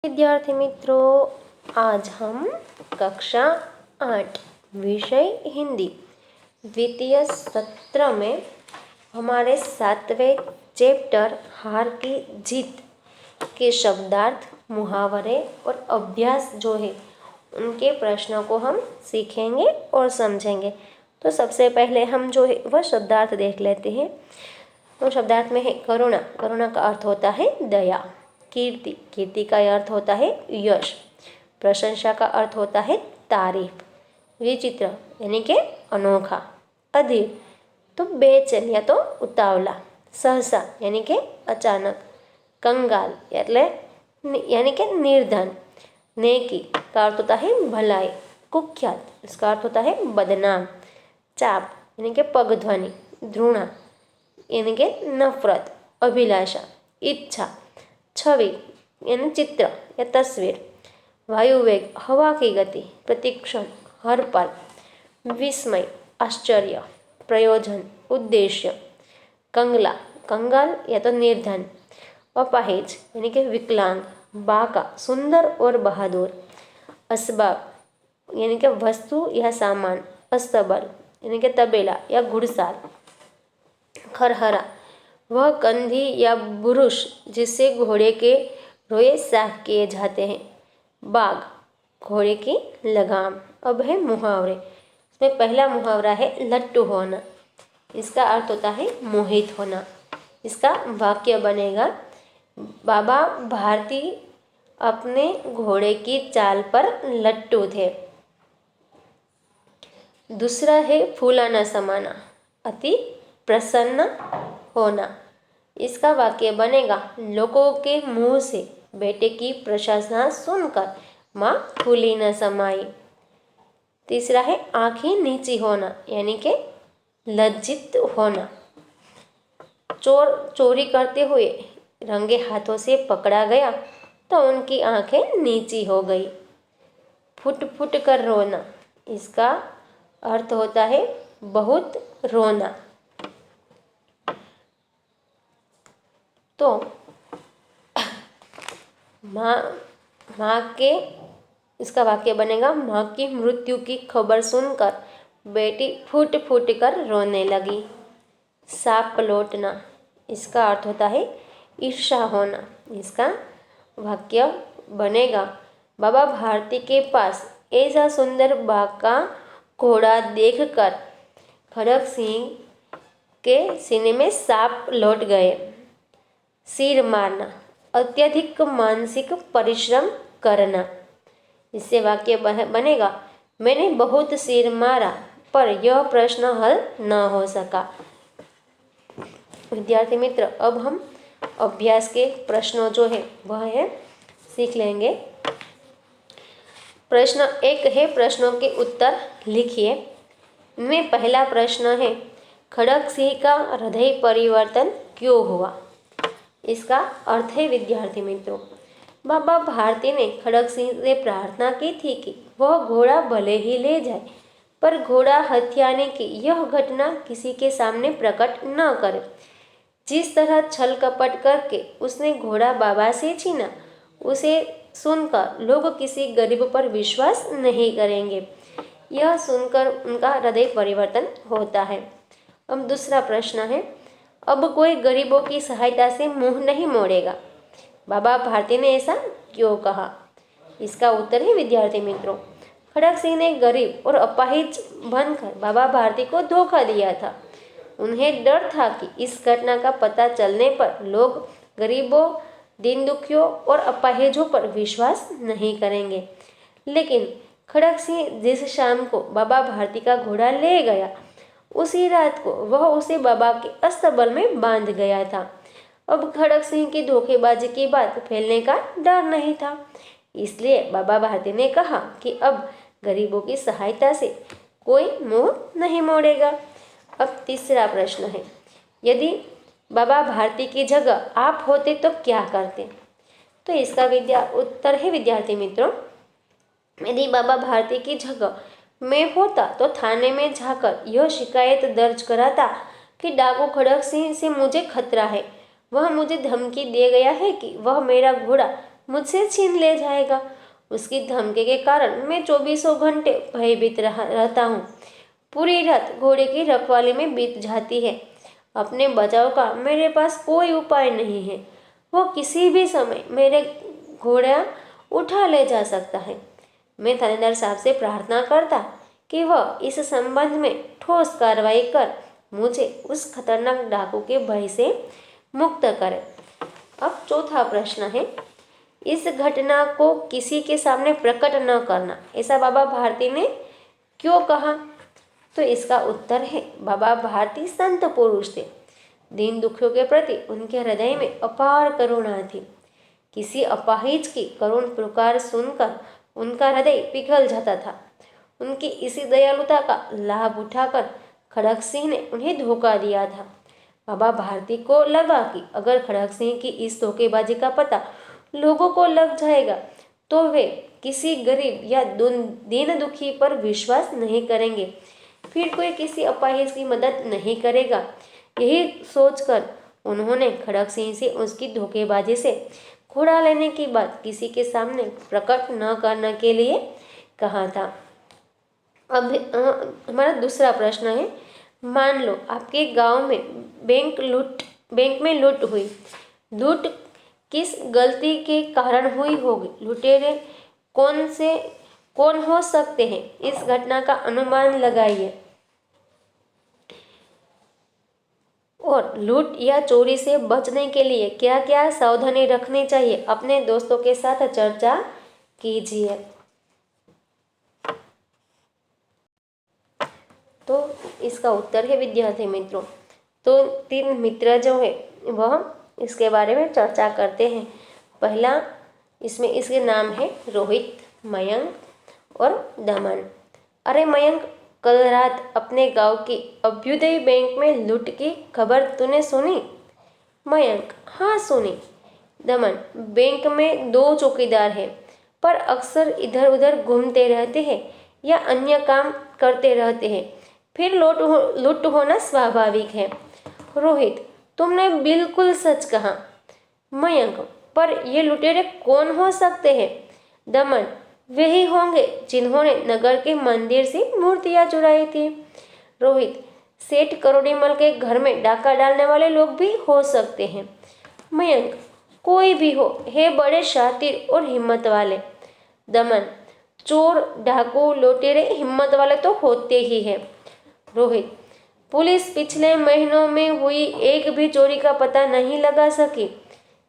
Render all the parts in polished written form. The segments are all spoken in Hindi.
विद्यार्थी मित्रों, आज हम कक्षा 8 विषय हिंदी द्वितीय सत्र में हमारे 7वें चैप्टर हार की जीत के शब्दार्थ, मुहावरे और अभ्यास जो है उनके प्रश्नों को हम सीखेंगे और समझेंगे। तो सबसे पहले हम जो है वह शब्दार्थ देख लेते हैं। तो शब्दार्थ में है करुणा। करुणा का अर्थ होता है दया। कीर्ति। कीर्ति का अर्थ होता है यश। प्रशंसा का अर्थ होता है तारीफ। विचित्र यानी कि अनोखा। अधीर तो बेचैन या तो उतावला। सहसा यानी कि अचानक। कंगाल यानी कि निर्धन। नेकी का अर्थ होता है भलाई। कुख्यात इसका अर्थ होता है बदनाम। चाप यानी कि पगध्वनि। ध्रुणा यानी कि नफरत। अभिलाषा इच्छा। छवि यानी चित्र या तस्वीर। वायुवेग हवा की गति। प्रतीक्षण हर पल। विस्मय आश्चर्य। प्रयोजन उद्देश्य। कंगला कंगाल या तो निर्धन। अपाहिज यानी कि विकलांग। बाका सुंदर और बहादुर। असबाब यानी कि वस्तु या सामान। अस्तबल यानी कि तबेला या घुड़साल। खरहरा वह कंधी या बुरुश जिससे घोड़े के रोए साफ किए जाते हैं। बाग घोड़े की लगाम। अब है मुहावरे। इसमें पहला मुहावरा है लट्टू होना। इसका अर्थ होता है मोहित होना। इसका वाक्य बनेगा, बाबा भारती अपने घोड़े की चाल पर लट्टू थे। दूसरा है फूलाना समाना। अति प्रसन्न होना। इसका वाक्य बनेगा, लोगों के मुंह से बेटे की प्रशंसा सुनकर माँ फूली न समाई। तीसरा है आंखें नीची होना यानी कि लज्जित होना। चोर चोरी करते हुए रंगे हाथों से पकड़ा गया तो उनकी आंखें नीची हो गई। फुट फुट कर रोना। इसका अर्थ होता है बहुत रोना। तो माँ के इसका वाक्य बनेगा, माँ की मृत्यु की खबर सुनकर बेटी फूट फूट कर रोने लगी। सांप लौटना। इसका अर्थ होता है ईर्ष्या होना। इसका वाक्य बनेगा, बाबा भारती के पास ऐसा सुंदर बाका घोड़ा देखकर खड़ग सिंह के सीने में सांप लौट गए। सिर मारना अत्यधिक मानसिक परिश्रम करना। इससे वाक्य बनेगा, मैंने बहुत सिर मारा पर यह प्रश्न हल न हो सका। विद्यार्थी मित्र, अब हम अभ्यास के प्रश्नों जो है वह है सीख लेंगे। प्रश्न 1 है, प्रश्नों के उत्तर लिखिए। इनमें पहला प्रश्न है, खड़ग सिंह का हृदय परिवर्तन क्यों हुआ? इसका अर्थ है विद्यार्थी मित्रों, बाबा भारती ने खड़ग सिंह से प्रार्थना की थी कि वह घोड़ा भले ही ले जाए पर घोड़ा हथियाने की यह घटना किसी के सामने प्रकट न करे। जिस तरह छल कपट करके उसने घोड़ा बाबा से छीना, उसे सुनकर लोग किसी गरीब पर विश्वास नहीं करेंगे। यह सुनकर उनका हृदय परिवर्तन होता है। अब दूसरा प्रश्न है, अब कोई गरीबों की सहायता से मुंह नहीं मोड़ेगा। बाबा भारती ने ऐसा क्यों कहा? इसका उत्तर है विद्यार्थी मित्रों, खड़ग सिंह ने गरीब और अपाहिज बनकर बाबा भारती को धोखा दिया था। उन्हें डर था कि इस घटना का पता चलने पर लोग गरीबों, दीन दुखियों और अपाहिजों पर विश्वास नहीं करेंगे। लेकिन खड़ग सिंह जिस शाम को बाबा भारती का घोड़ा ले गया, उसी रात को वह उसे बाबा के अस्तबल में बांध गया था। अब खड़ग सिंह की धोखेबाजी की बात फैलने का डर नहीं था। इसलिए बाबा भारती ने कहा कि अब गरीबों की सहायता से कोई मुंह नहीं मोड़ेगा। अब तीसरा प्रश्न है, यदि बाबा भारती की जगह आप होते तो क्या करते? तो इसका उत्तर है विद्यार्थी मित्रों, यदि बाबा भारती की जगह मैं होता तो थाने में जाकर यह शिकायत दर्ज कराता कि डाकू खड़ग सिंह से मुझे खतरा है। वह मुझे धमकी दे गया है कि वह मेरा घोड़ा मुझसे छीन ले जाएगा। उसकी धमकी के कारण मैं 24 घंटे भयभीत रहता हूँ। पूरी रात घोड़े की रखवाली में बीत जाती है। अपने बचाव का मेरे पास कोई उपाय नहीं है। वो किसी भी समय मेरे घोड़ा उठा ले जा सकता है। मैं थानेदार साहब से प्रार्थना करता कि वह इस संबंध में ठोस कार्रवाई कर मुझे उस खतरनाक डाकू के भय से मुक्त करे। अब चौथा प्रश्न है, इस घटना को किसी के सामने प्रकट न करना, ऐसा बाबा भारती ने क्यों कहा? तो इसका उत्तर है, बाबा भारती संत पुरुष थे। दीन दुखियों के प्रति उनके हृदय में अपार करुणा थी। किसी अपाहिज की करुण पुकार सुनकर उनका हृदय पिघल जाता था। उनकी इसी दयालुता का लाभ उठाकर खड़क सिंह ने उन्हें धोखा दिया था। बाबा भारती को लगा कि अगर खड़क सिंह की इस धोखेबाजी का पता लोगों को लग जाएगा तो वे किसी गरीब या दीन दुखी पर विश्वास नहीं करेंगे, फिर कोई किसी अपाहिज की मदद नहीं करेगा। यही सोचकर उन्होंने खड़क सिंह से उसकी धोखेबाजी से घोड़ा लेने की बात किसी के सामने प्रकट न करने के लिए कहा था। अब हमारा दूसरा प्रश्न है, मान लो आपके गांव में बैंक में लूट हुई। लूट किस गलती के कारण हुई होगी? लुटेरे कौन हो सकते हैं? इस घटना का अनुमान लगाइए। और लूट या चोरी से बचने के लिए क्या क्या सावधानी रखनी चाहिए, अपने दोस्तों के साथ चर्चा कीजिए। तो इसका उत्तर है विद्यार्थी मित्रों, तो 3 मित्र जो है वह इसके बारे में चर्चा करते हैं। पहला इसमें इसके नाम है रोहित, मयंक और दमन। अरे मयंक, कल रात अपने गांव की अभ्युदय बैंक में लूट की खबर तूने सुनी? मयंक, हाँ सुनी। दमन, बैंक में 2 चौकीदार हैं, पर अक्सर इधर उधर घूमते रहते हैं या अन्य काम करते रहते हैं, फिर लूट होना स्वाभाविक है। रोहित, तुमने बिल्कुल सच कहा। मयंक, पर ये लुटेरे कौन हो सकते हैं? दमन, वही होंगे जिन्होंने नगर के मंदिर से मूर्तियां चुराई थी। रोहित, सेठ करोड़ीमल के घर में डाका डालने वाले लोग भी हो सकते हैं। मयंक, कोई भी हो, है बड़े शातिर और हिम्मत वाले। दमन, चोर, डाकू, लुटेरे हिम्मत वाले तो होते ही हैं। रोहित, पुलिस पिछले महीनों में हुई एक भी चोरी का पता नहीं लगा सकी।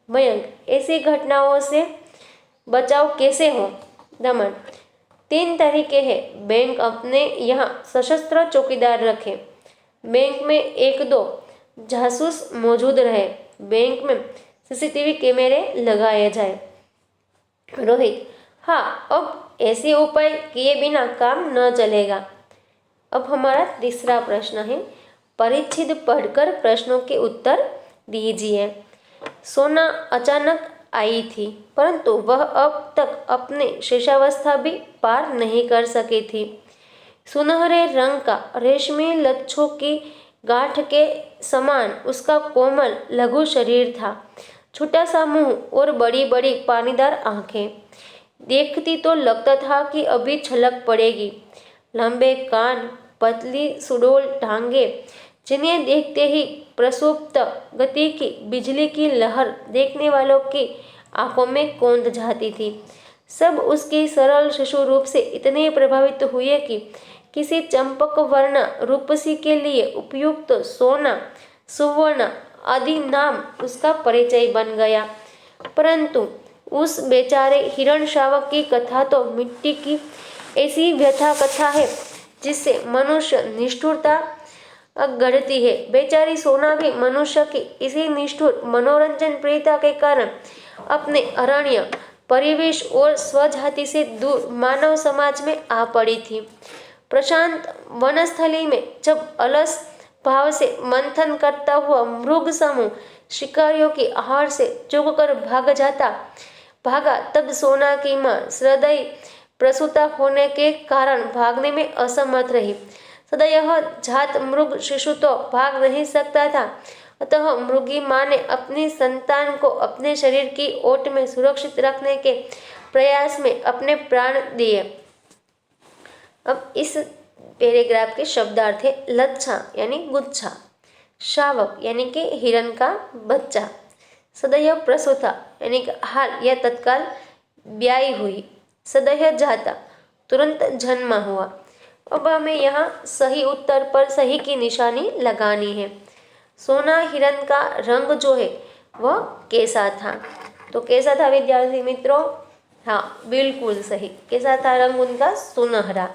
मयंक, ऐसी घटनाओं से बचाव कैसे हो? दमन, 3 तरीके हैं। बैंक अपने यहाँ सशस्त्र चौकीदार रखे, बैंक में 1-2 जासूस मौजूद रहे, बैंक में सीसीटीवी कैमरे लगाए जाए। रोहित, हाँ, अब ऐसे उपाय किए बिना काम न चलेगा। अब हमारा तीसरा प्रश्न है, परिच्छेद पढ़कर प्रश्नों के उत्तर दीजिए। सोना अचानक आई थी, परंतु वह अब तक अपने शेषावस्था भी पार नहीं कर सकी थी। सुनहरे रंग का रेशमी लच्छों की गांठ के समान उसका कोमल लघु शरीर था। छोटा सा मुंह और बड़ी बड़ी पानीदार आंखें। देखती तो लगता था कि अभी छलक पड़ेगी। लंबे कान, पतली सुडौल टांगे, जिन्हें देखते ही प्रसुप्त गति की बिजली की लहर देखने वालों की आंखों में कौंध जाती थी। सब उसके सरल शिशु रूप से इतने प्रभावित हुए कि किसी चंपक वर्ण रूपसी के लिए उपयुक्त सोना, सुवर्ण आदि नाम उसका परिचय बन गया। परंतु उस बेचारे हिरण शावक की कथा तो मिट्टी की ऐसी व्यथा कथा है जिससे मनुष्य निष्ठुरता गढ़ती है। बेचारी सोना भी मनुष्य की इसी निष्ठुर मनोरंजन प्रियता के कारण अपने अरण्य परिवेश और स्वजाति से दूर मानव समाज में आ पड़ी थी। प्रशांत वनस्थली में जब अलस भाव से मंथन करता हुआ मृग समूह शिकारियों की आहार से चूककर भागा, तब सोना की मां हृदय प्रसूता होने के कारण भागने में असमर्थ रही। सदा यह जात मृग शिशु तो भाग नहीं सकता था अतः मृगी माँ ने अपनी संतान को अपने शरीर की ओट में सुरक्षित रखने के प्रयास में अपने प्राण दिए। अब इस पैराग्राफ के शब्दार्थ है लच्छा यानी गुच्छा, शावक यानी कि हिरण का बच्चा, सदैव प्रसूता यानी कि हाल या तत्काल ब्याई हुई, सदैव जाता तुरंत जन्मा हुआ। अब हमें यहाँ सही उत्तर पर सही की निशानी लगानी है। सोना हिरण का रंग जो है वह कैसा था? तो कैसा था विद्यार्थी मित्रों? हाँ, बिल्कुल सही। कैसा था रंग उनका? सुनहरा।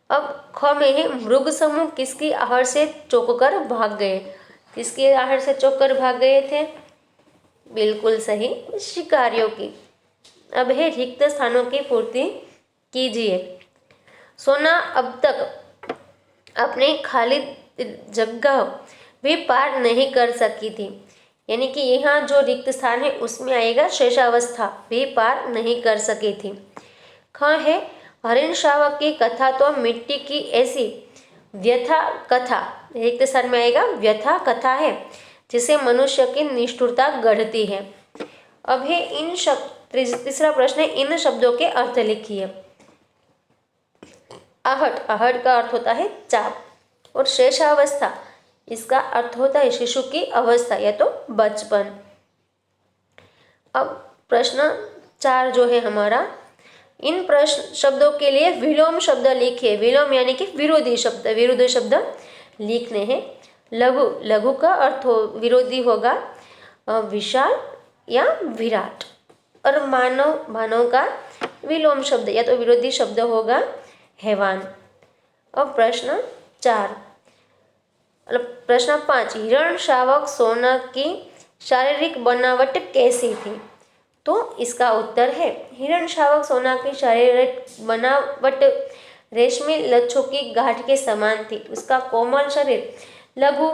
अब ख में है मृग समूह किसकी आहट से चौंककर भाग गए? किसकी आहट से चौंककर भाग गए थे? बिल्कुल सही, शिकारियों की। अब है रिक्त स्थानों की पूर्ति कीजिए। सोना अब तक अपनी खाली जगह भी पार नहीं कर सकी थी, यानी कि यहाँ जो रिक्त स्थान है उसमें आएगा शेषावस्था, भी पार नहीं कर सकी थी। ख है हरिण शावक की कथा तो मिट्टी की ऐसी व्यथा कथा, रिक्त स्थान में आएगा व्यथा कथा है जिसे मनुष्य की निष्ठुरता गढ़ती है। अब है इन शब्द, तीसरा प्रश्न है इन शब्दों के अर्थ लिखिए। आहट, आहट का अर्थ होता है चाप, और शेषावस्था इसका अर्थ होता है शिशु की अवस्था या तो बचपन। अब प्रश्न 4 जो है हमारा, इन प्रश्न शब्दों के लिए विलोम शब्द लिखिए। विलोम यानी कि विरोधी शब्द लिखने हैं। लघु, लघु का अर्थ विरोधी होगा विशाल या विराट, और मानव, मानव का विलोम शब्द या तो विरोधी शब्द होगा हैवान। अब प्रश्न 4, प्रश्न 5, हिरण शावक सोना की शारीरिक बनावट कैसी थी? तो इसका उत्तर है हिरण शावक सोना की शारीरिक बनावट रेशमी लच्छों की गांठ के समान थी। उसका कोमल शरीर लघु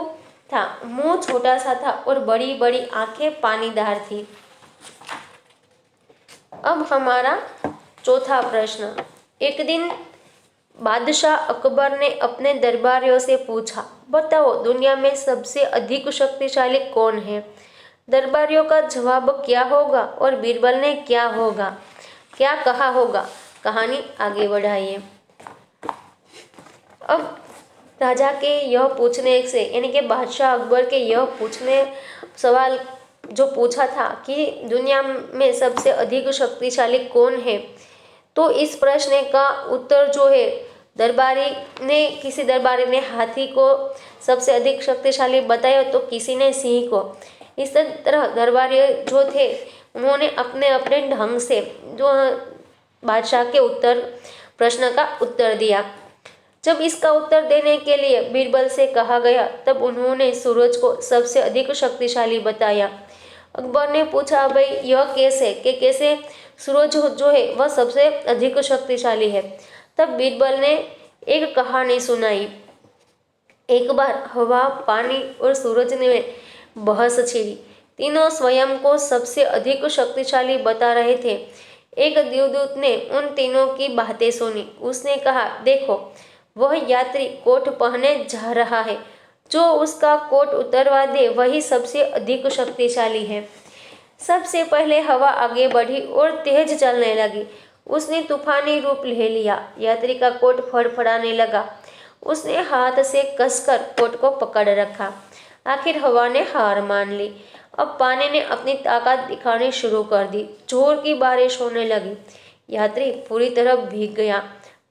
था, मुंह छोटा सा था और बड़ी बड़ी आंखें पानीदार थी। अब हमारा चौथा प्रश्न, एक दिन बादशाह अकबर ने अपने दरबारियों से पूछा, बताओ दुनिया में सबसे अधिक शक्तिशाली कौन है? दरबारियों का जवाब क्या होगा और बीरबल ने क्या कहा होगा? कहानी आगे बढ़ाइए। अब राजा के यह पूछने से, यानी कि बादशाह अकबर के यह पूछने सवाल जो पूछा था कि दुनिया में सबसे अधिक शक्तिशाली कौन है, तो इस प्रश्न का उत्तर जो है किसी दरबारी ने हाथी को सबसे अधिक शक्तिशाली बताया, तो किसी ने सिंह को। इस तरह दरबारी जो थे उन्होंने अपने अपने ढंग से जो बादशाह के प्रश्न का उत्तर दिया। जब इसका उत्तर देने के लिए बीरबल से कहा गया तब उन्होंने सूरज को सबसे अधिक शक्तिशाली बताया। अकबर ने पूछा, भाई यह कैसे सूरज जो है वह सबसे अधिक शक्तिशाली है? तब बीरबल ने एक कहानी सुनाई। एक बार हवा, पानी और सूरज ने बहस छिड़ी। तीनों स्वयं को सबसे अधिक शक्तिशाली बता रहे थे। एक देवदूत ने उन तीनों की बातें सुनी। उसने कहा, देखो वह यात्री कोट पहने जा रहा है, जो उसका कोट उतरवा दे वही सबसे अधिक शक्तिशाली है। सबसे पहले हवा आगे बढ़ी और तेज चलने लगी। उसने तूफानी रूप ले लिया। यात्री का कोट फड़फड़ाने लगा। उसने हाथ से कसकर कोट को पकड़ रखा। आखिर हवा ने हार मान ली। अब पानी ने अपनी ताकत दिखानी शुरू कर दी। जोर की बारिश होने लगी। यात्री पूरी तरह भीग गया,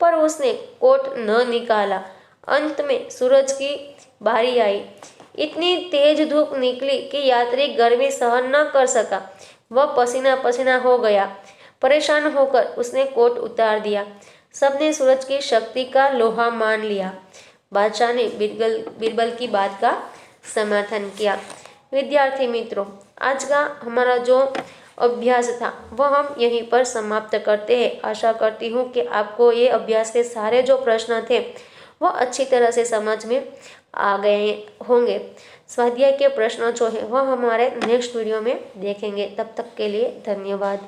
पर उसने कोट न निकाला। अंत में सूरज की बारी आई। इतनी तेज धूप निकली कि यात्री गर्मी सहन न कर सका। वह पसीना पसीना हो गया। परेशान होकर उसने कोट उतार दिया। सबने सूरज की शक्ति का लोहा मान लिया। बादशाह ने बीरबल की बात का समर्थन किया। विद्यार्थी मित्रों, आज का हमारा जो अभ्यास था वह हम यहीं पर समाप्त करते हैं। आशा करती हूँ कि आपको ये अभ्यास के सारे जो प्रश्न थे वह अच्छी तरह से समझ में आ गए होंगे। स्वाध्याय के प्रश्न जो है वह हमारे नेक्स्ट वीडियो में देखेंगे। तब तक के लिए धन्यवाद।